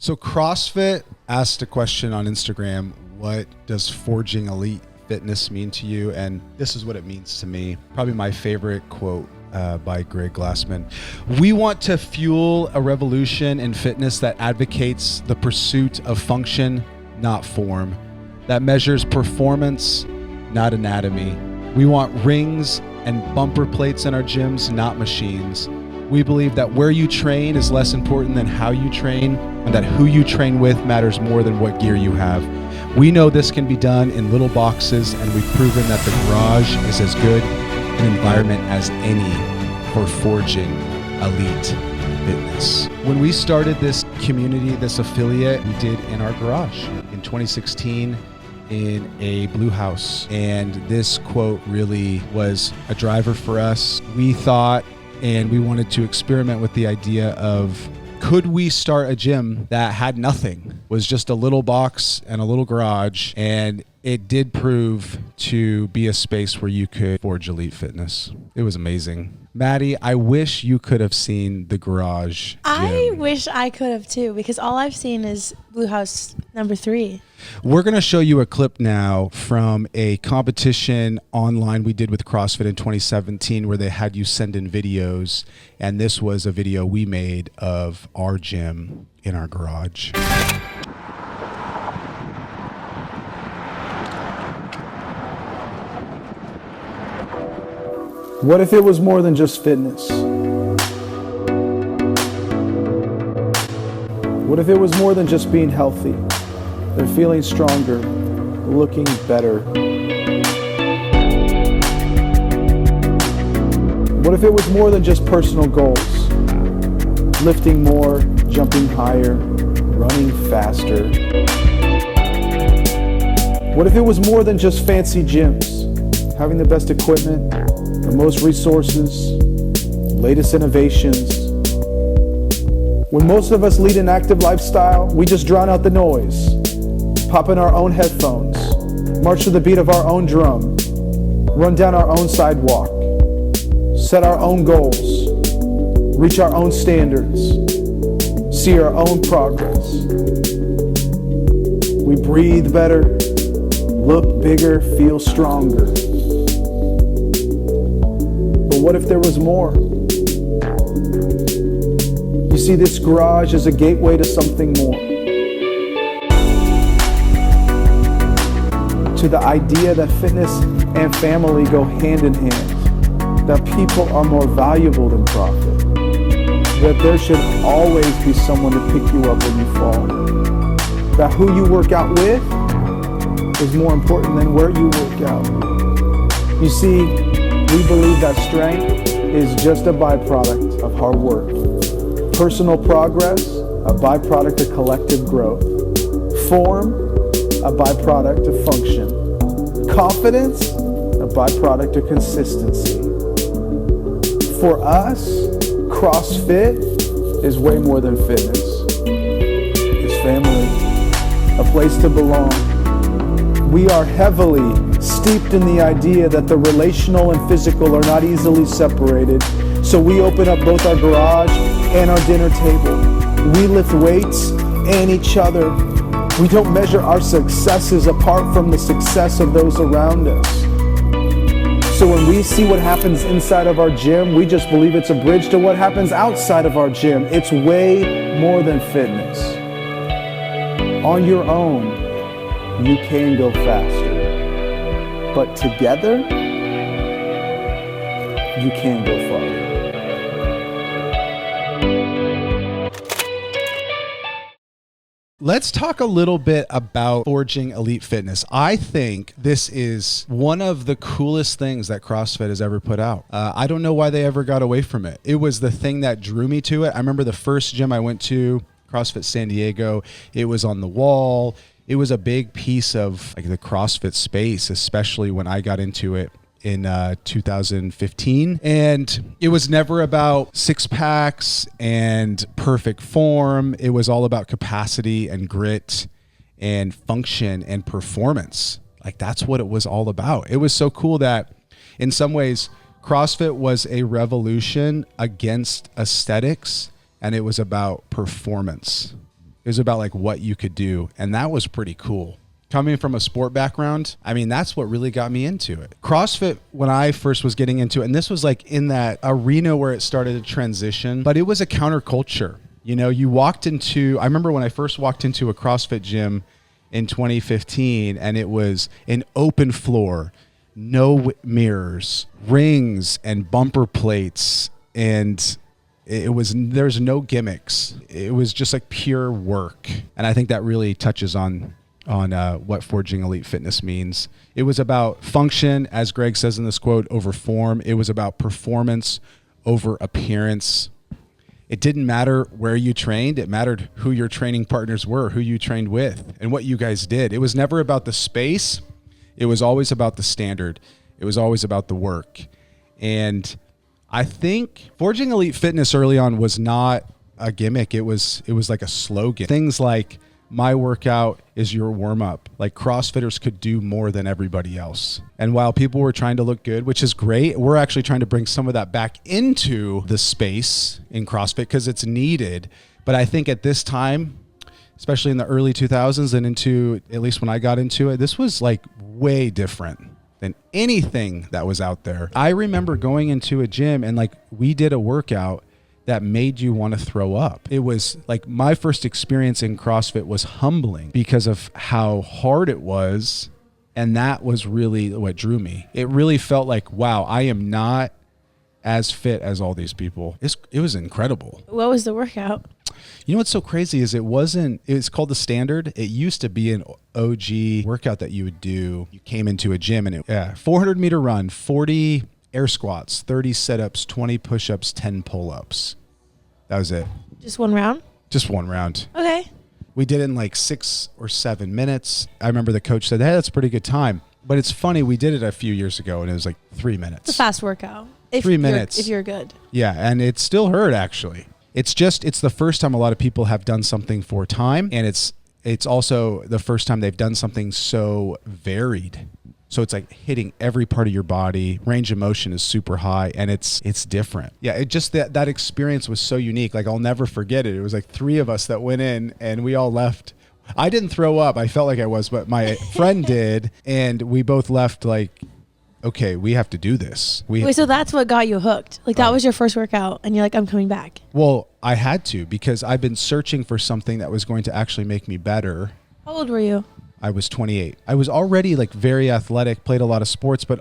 So CrossFit asked a question on Instagram, what does forging elite fitness mean to you? And this is what it means to me. Probably my favorite quote by Greg Glassman. We want to fuel a revolution in fitness that advocates the pursuit of function, not form, that measures performance, not anatomy. We want rings and bumper plates in our gyms, not machines. We believe that where you train is less important than how you train, and that who you train with matters more than what gear you have. We know this can be done in little boxes, and we've proven that the garage is as good an environment as any for forging elite fitness. When we started this community, this affiliate, we did in our garage in 2016 in a blue house. And this quote really was a driver for us. We thought, and we wanted to experiment with the idea of, could we start a gym that had nothing, was just a little box and a little garage? And it did prove to be a space where you could forge elite fitness. It was amazing. Maddie, I wish you could have seen the garage gym. I wish I could have too, because all I've seen is Blue House number 3. We're going to show you a clip now from a competition online we did with CrossFit in 2017 where they had you send in videos. And this was a video we made of our gym in our garage. What if it was more than just fitness? What if it was more than just being healthy? They're feeling stronger, looking better. What if it was more than just personal goals? Lifting more, jumping higher, running faster. What if it was more than just fancy gyms? Having the best equipment, the most resources, latest innovations. When most of us lead an active lifestyle, we just drown out the noise, pop in our own headphones, march to the beat of our own drum, run down our own sidewalk, set our own goals, reach our own standards, see our own progress. We breathe better, look bigger, feel stronger. But what if there was more? You see, this garage is a gateway to something more. To the idea that fitness and family go hand in hand. That people are more valuable than profit. That there should always be someone to pick you up when you fall. That who you work out with is more important than where you work out. You see, we believe that strength is just a byproduct of hard work. Personal progress, a byproduct of collective growth. Form, a byproduct of function. Confidence, a byproduct of consistency. For us, CrossFit is way more than fitness. It's family, a place to belong. We are heavily steeped in the idea that the relational and physical are not easily separated. So we open up both our garage and our dinner table. We lift weights and each other. We don't measure our successes apart from the success of those around us. So when we see what happens inside of our gym, we just believe it's a bridge to what happens outside of our gym. It's way more than fitness. On your own, you can go faster. But together, you can go farther. Let's talk a little bit about forging elite fitness. I think this is one of the coolest things that CrossFit has ever put out. I don't know why they ever got away from it. It was the thing that drew me to it. I remember the first gym I went to, CrossFit San Diego, it was on the wall. It was a big piece of like the CrossFit space, especially when I got into it in 2015. And it was never about six packs and perfect form. It was all about capacity and grit and function and performance. Like that's what it was all about. It was so cool that in some ways CrossFit was a revolution against aesthetics, and it was about performance. It was about like what you could do. And that was pretty cool. Coming from a sport background, I mean, that's what really got me into it. CrossFit, when I first was getting into it, and this was like in that arena where it started to transition, but it was a counterculture. You know, you walked into, I remember when I first walked into a CrossFit gym in 2015, and it was an open floor, no mirrors, rings and bumper plates, and there's no gimmicks. It was just like pure work. And I think that really touches on what Forging Elite Fitness means. It was about function, as Greg says in this quote, over form. It was about performance over appearance. It didn't matter where you trained. It mattered who your training partners were, who you trained with, and what you guys did. It was never about the space. It was always about the standard. It was always about the work. And I think Forging Elite Fitness early on was not a gimmick. It was like a slogan. Things like, my workout is your warm-up. Like, CrossFitters could do more than everybody else. And while people were trying to look good, which is great, we're actually trying to bring some of that back into the space in CrossFit because it's needed. But I think at this time, especially in the early 2000s and into, at least when I got into it, this was like way different than anything that was out there. I remember going into a gym and like we did a workout that made you want to throw up. It was like my first experience in CrossFit was humbling because of how hard it was. And that was really what drew me. It really felt like, wow, I am not as fit as all these people. It was incredible. What was the workout? You know what's so crazy is it's called the standard. It used to be an OG workout that you would do. You came into a gym and 400 meter run, 40 air squats, 30 sit-ups, 20 push-ups, 10 pull-ups. That was it. Just one round? Just one round. Okay. We did it in like 6 or 7 minutes. I remember the coach said, hey, that's a pretty good time. But it's funny, we did it a few years ago and it was like 3 minutes. It's a fast workout. 3 minutes. If you're good. Yeah, and it still hurt actually. It's the first time a lot of people have done something for time, and it's also the first time they've done something so varied. So it's like hitting every part of your body. Range of motion is super high, and it's different. Yeah, it just that experience was so unique. Like, I'll never forget it. It was like 3 of us that went in, and we all left. I didn't throw up. I felt like I was, but my friend did, and we both left like, okay, we have to do this. Wait, so that's what got you hooked? Like, that was your first workout, and you're like, I'm coming back. Well, I had to, because I've been searching for something that was going to actually make me better. How old were you? I was 28. I was already like very athletic, played a lot of sports, but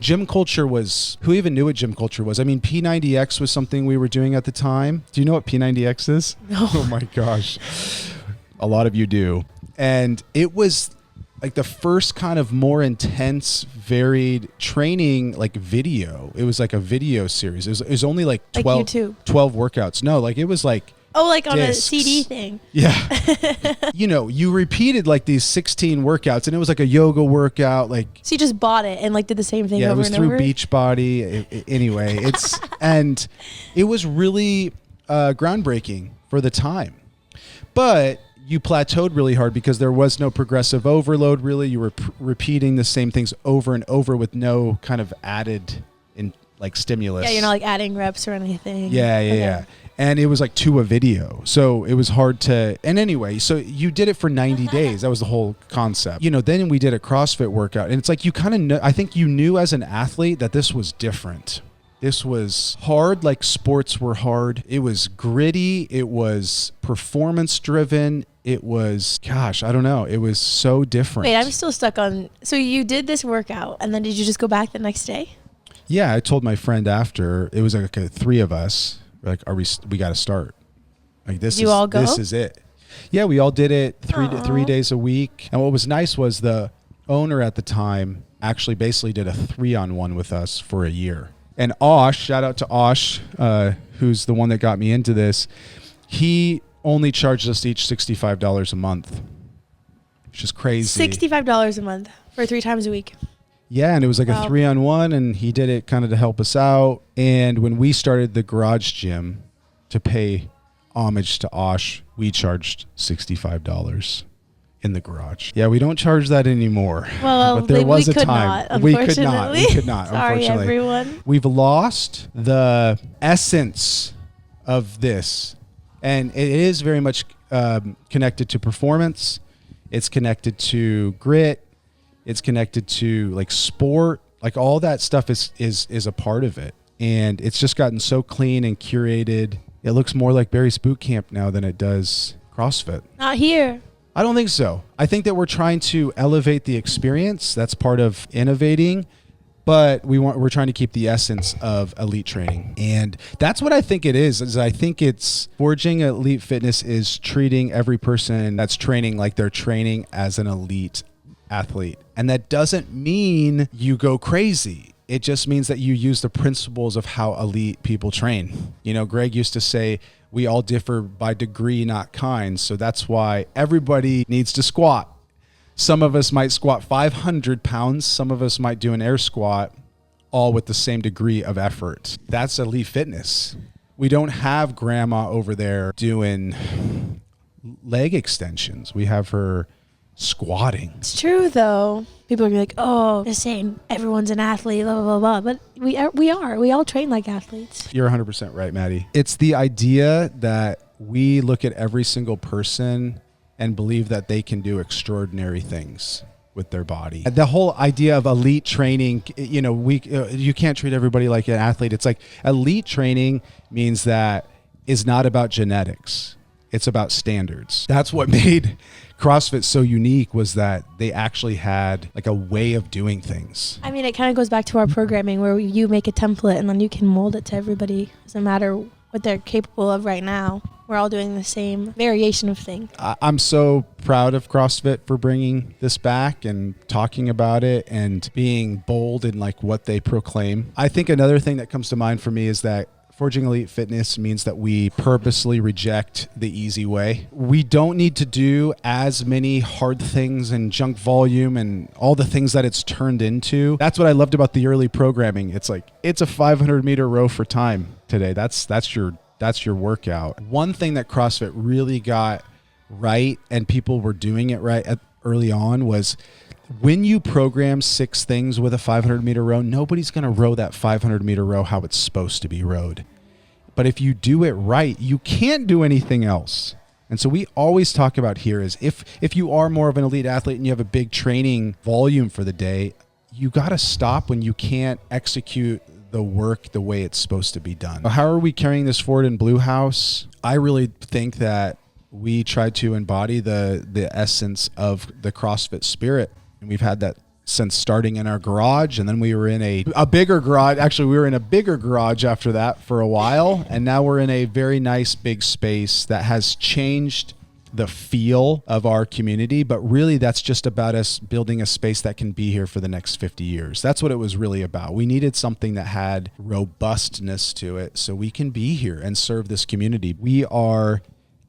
gym culture was, who even knew what gym culture was? I mean, P90X was something we were doing at the time. Do you know what P90X is? No. Oh my gosh. A lot of you do. And it was like the first kind of more intense, varied training, like video. It was like a video series. It was only like 12 workouts. No, like it was like, oh, like on discs. a CD thing. Yeah. You know, you repeated like these 16 workouts, and it was like a yoga workout. Like, so you just bought it and like did the same thing over and over? Yeah, it was through Beachbody. Anyway, and it was really groundbreaking for the time. But you plateaued really hard because there was no progressive overload, really. You were repeating the same things over and over with no kind of added stimulus. Yeah, you're not like adding reps or anything. Yeah. And it was like to a video. So it was hard to, and anyway, so you did it for 90 days. That was the whole concept. You know, then we did a CrossFit workout, and it's like you kind of know, I think you knew as an athlete that this was different. This was hard, like sports were hard. It was gritty. It was performance driven. It was, gosh, I don't know. It was so different. Wait, I'm still stuck on, so you did this workout and then did you just go back the next day? Yeah, I told my friend after, it was like 3 of us, like, we got to start. Like this is it. Yeah, we all did it 3 days a week. And what was nice was the owner at the time actually basically did a 3-on-1 with us for a year. And Osh, shout out to Osh, who's the one that got me into this. He only charged us each $65 a month, which is crazy. $65 a month for 3 times a week. Yeah, and it was like a 3-on-1, and he did it kind of to help us out. And when we started the garage gym to pay homage to Osh, we charged $65 in the garage. Yeah, we don't charge that anymore. Well, but there was a time we could not. Sorry, unfortunately. Everyone. We've lost the essence of this, and it is very much connected to performance. It's connected to grit. It's connected to like sport. Like all that stuff is a part of it. And it's just gotten so clean and curated. It looks more like Barry's Boot Camp now than it does CrossFit. Not here. I don't think so. I think that we're trying to elevate the experience. That's part of innovating, but we're trying to keep the essence of elite training. And that's what I think it is I think it's forging elite fitness is treating every person that's training like they're training as an elite athlete. And that doesn't mean you go crazy. It just means that you use the principles of how elite people train. You know, Greg used to say, we all differ by degree, not kind. So that's why everybody needs to squat. Some of us might squat 500 pounds. Some of us might do an air squat, all with the same degree of effort. That's elite fitness. We don't have grandma over there doing leg extensions. We have her squatting. It's true though. People are gonna be like, oh, they're saying everyone's an athlete, blah, blah, blah, blah. But we all train like athletes. You're 100% right, Maddie. It's the idea that we look at every single person and believe that they can do extraordinary things with their body. The whole idea of elite training, you know, you can't treat everybody like an athlete. It's like elite training means that is not about genetics. It's about standards. That's what made CrossFit so unique, was that they actually had like a way of doing things. I mean, it kind of goes back to our programming where you make a template and then you can mold it to everybody. Doesn't matter what they're capable of right now. We're all doing the same variation of thing. I'm so proud of CrossFit for bringing this back and talking about it and being bold in like what they proclaim. I think another thing that comes to mind for me is that forging elite fitness means that we purposely reject the easy way. We don't need to do as many hard things and junk volume and all the things that it's turned into. That's what I loved about the early programming. It's like, it's a 500-meter row for time today. That's your workout. One thing that CrossFit really got right, and people were doing it right early on, was when you program 6 things with a 500-meter row, nobody's going to row that 500-meter row how it's supposed to be rowed. But if you do it right, you can't do anything else. And so we always talk about here is if you are more of an elite athlete and you have a big training volume for the day, you got to stop when you can't execute the work the way it's supposed to be done. How are we carrying this forward in Blue House? I really think that we tried to embody the essence of the CrossFit spirit. And we've had that since starting in our garage. And then we were in a bigger garage. Actually, we were in a bigger garage after that for a while. And now we're in a very nice big space that has changed the feel of our community. But really, that's just about us building a space that can be here for the next 50 years. That's what it was really about. We needed something that had robustness to it so we can be here and serve this community. We are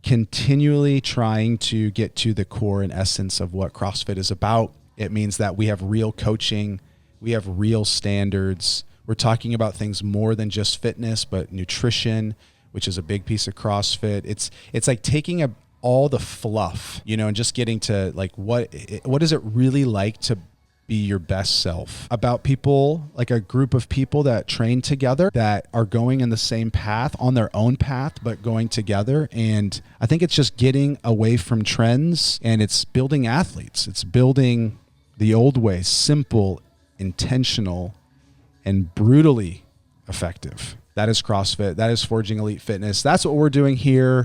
continually trying to get to the core and essence of what CrossFit is about. It means that we have real coaching, we have real standards. We're talking about things more than just fitness, but nutrition, which is a big piece of CrossFit. It's like taking all the fluff, you know, and just getting to like what is it really like to be your best self, about people, like a group of people that train together, that are going in the same path, on their own path, but going together. And I think it's just getting away from trends, and it's building athletes. It's building the old way, simple, intentional, and brutally effective. That is CrossFit. That is Forging Elite Fitness. That's what we're doing here